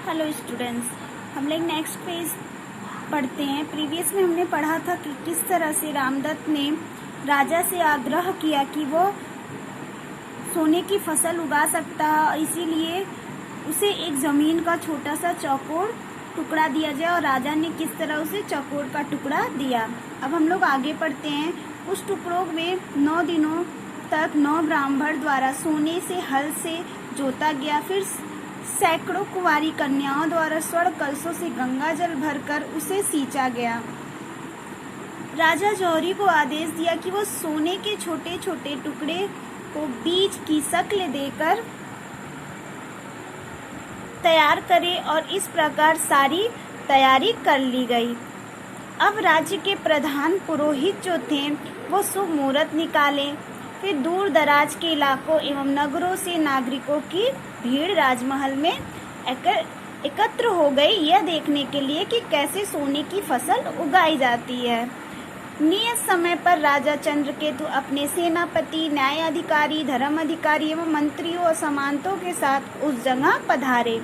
Hello students, हम लोग next page पढ़ते हैं। प्रीवियस में हमने पढ़ा था कि किस तरह से रामदत्त ने राजा से आग्रह किया कि वो सोने की फसल उगा सकता है, इसीलिए उसे एक ज़मीन का छोटा सा चौकोर टुकड़ा दिया जाए और राजा ने किस तरह उसे चौकोर का टुकड़ा दिया। अब हम लोग आगे पढ़ते हैं। उस टुकड़ों में 9 दिनों तक 9 ब्राह्मण द्वारा सोने से हल से जोता गया। फिर सैकड़ों कुंवारी कन्याओं द्वारा स्वर्ण कलशों से गंगा जल भरकर उसे सींचा गया। राजा जौहरी को आदेश दिया कि वो सोने के छोटे छोटे टुकड़े को बीज की शक्ल देकर तैयार करे और इस प्रकार सारी तैयारी कर ली गई। अब राज्य के प्रधान पुरोहित जो थे वो शुभ मुहूर्त निकाले। फिर दूर दराज के इलाकों एवं नगरों से नागरिकों की भीड़ राजमहल में एकत्र हो गई, यह देखने के लिए कि कैसे सोने की फसल उगाई जाती है। नियत समय पर राजा चंद्रकेतु अपने सेनापति, न्यायाधिकारी, धर्म अधिकारी एवं मंत्रियों और सामंतों के साथ उस जगह पधारे।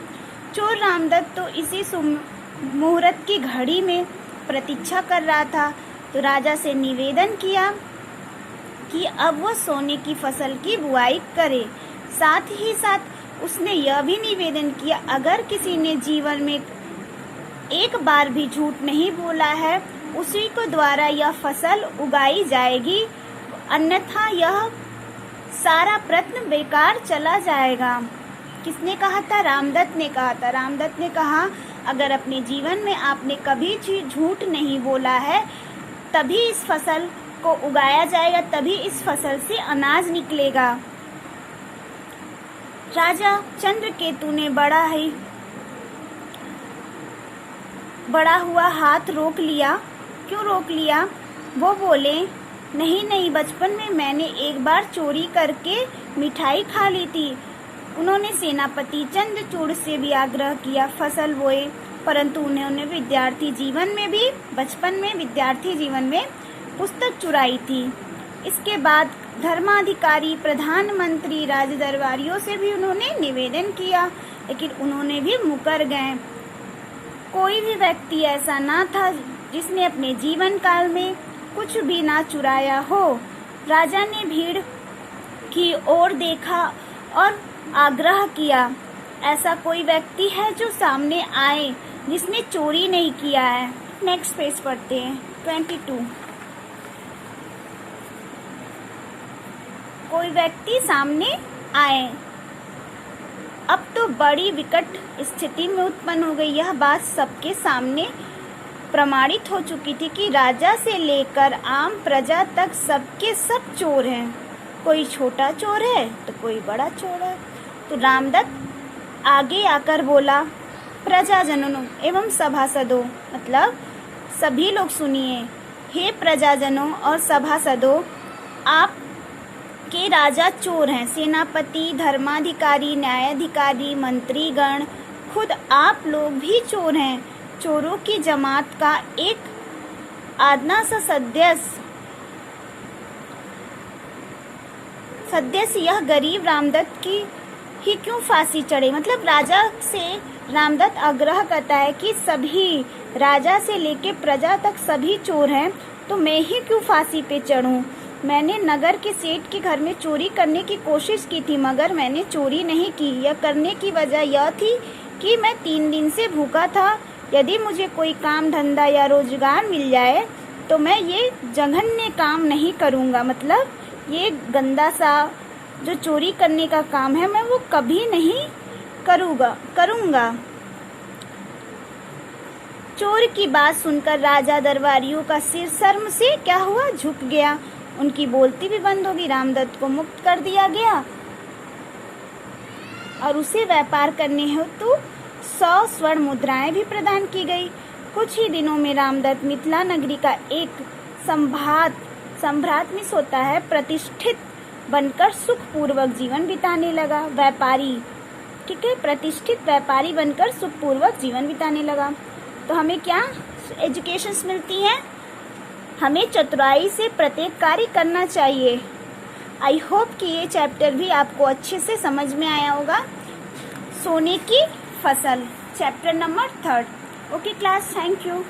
चोर रामदत्त तो इसी मुहूर्त की घड़ी में प्रतीक्षा कर रहा था, तो राजा से निवेदन किया कि अब वो सोने की फसल की बुआई करे। साथ ही साथ उसने यह भी निवेदन किया, अगर किसी ने जीवन में एक बार भी झूठ नहीं बोला है, उसी को द्वारा यह फसल उगाई जाएगी, अन्यथा यह सारा प्रयत्न बेकार चला जाएगा। किसने कहा था? रामदत्त ने कहा था। रामदत्त ने कहा, अगर अपने जीवन में आपने कभी झूठ नहीं बोला है, तभी इस फसल को उगाया जाएगा, तभी इस फसल से अनाज निकलेगा। राजा चंद्रकेतु ने बड़ा हुआ हाथ रोक लिया। क्यों रोक लिया? वो बोले, नहीं, बचपन में मैंने एक बार चोरी करके मिठाई खा ली थी। उन्होंने सेनापति चंद्रचूड़ से भी आग्रह किया फसल बोए, परंतु उन्होंने बचपन में विद्यार्थी जीवन में पुस्तक चुराई थी। इसके बाद धर्माधिकारी, प्रधानमंत्री, राज दरबारियों से भी उन्होंने निवेदन किया, लेकिन उन्होंने भी मुकर गए। कोई भी व्यक्ति ऐसा ना था जिसने अपने जीवन काल में कुछ भी ना चुराया हो। राजा ने भीड़ की ओर देखा और आग्रह किया, ऐसा कोई व्यक्ति है जो सामने आए जिसने चोरी नहीं किया है। नेक्स्ट पेज पढ़ते हैं। 22। कोई व्यक्ति सामने आए। अब तो बड़ी विकट स्थिति में उत्पन्न हो गई। यह बात सबके सामने प्रमाणित हो चुकी थी कि राजा से लेकर आम प्रजा तक सबके सब चोर हैं। कोई छोटा चोर है तो कोई बड़ा चोर है। तो रामदत्त आगे आकर बोला, प्रजाजनों एवं सभासदों, मतलब सभी लोग सुनिए, हे प्रजाजनों और सभासदों, आप के राजा चोर हैं। सेनापति, धर्माधिकारी, न्यायाधिकारी, मंत्रीगण, खुद आप लोग भी चोर हैं। चोरों की जमात का एक आदना सा सदस्य यह गरीब रामदत्त की ही क्यों फांसी चढ़े। मतलब राजा से रामदत्त आग्रह करता है कि सभी, राजा से लेके प्रजा तक सभी चोर हैं, तो मैं ही क्यों फांसी पे चढ़ूं। मैंने नगर के सेठ के घर में चोरी करने की कोशिश की थी, मगर मैंने चोरी नहीं की। यह करने की वजह यह थी कि मैं 3 दिन से भूखा था। यदि मुझे कोई काम धंधा या रोजगार मिल जाए तो मैं ये जघन्य काम नहीं करूँगा। मतलब ये गंदा सा जो चोरी करने का काम है, मैं वो कभी नहीं करूँगा। चोर की बात सुनकर राजा दरबारियों का सिर शर्म से क्या हुआ, झुक गया। उनकी बोलती भी बंद होगी। रामदत्त को मुक्त कर दिया गया और उसे व्यापार करने हेतु 100 स्वर्ण मुद्राएं भी प्रदान की गई। कुछ ही दिनों में रामदत्त मिथिला नगरी का एक सम्राट मिस होता है, प्रतिष्ठित बनकर सुखपूर्वक जीवन बिताने लगा। व्यापारी, ठीक है, प्रतिष्ठित व्यापारी बनकर सुखपूर्वक जीवन बिताने लगा। तो हमें क्या एजुकेशंस मिलती हैं? हमें चतुराई से प्रत्येक कार्य करना चाहिए। आई होप कि ये चैप्टर भी आपको अच्छे से समझ में आया होगा। सोने की फसल। Chapter number 3। Okay class, thank you.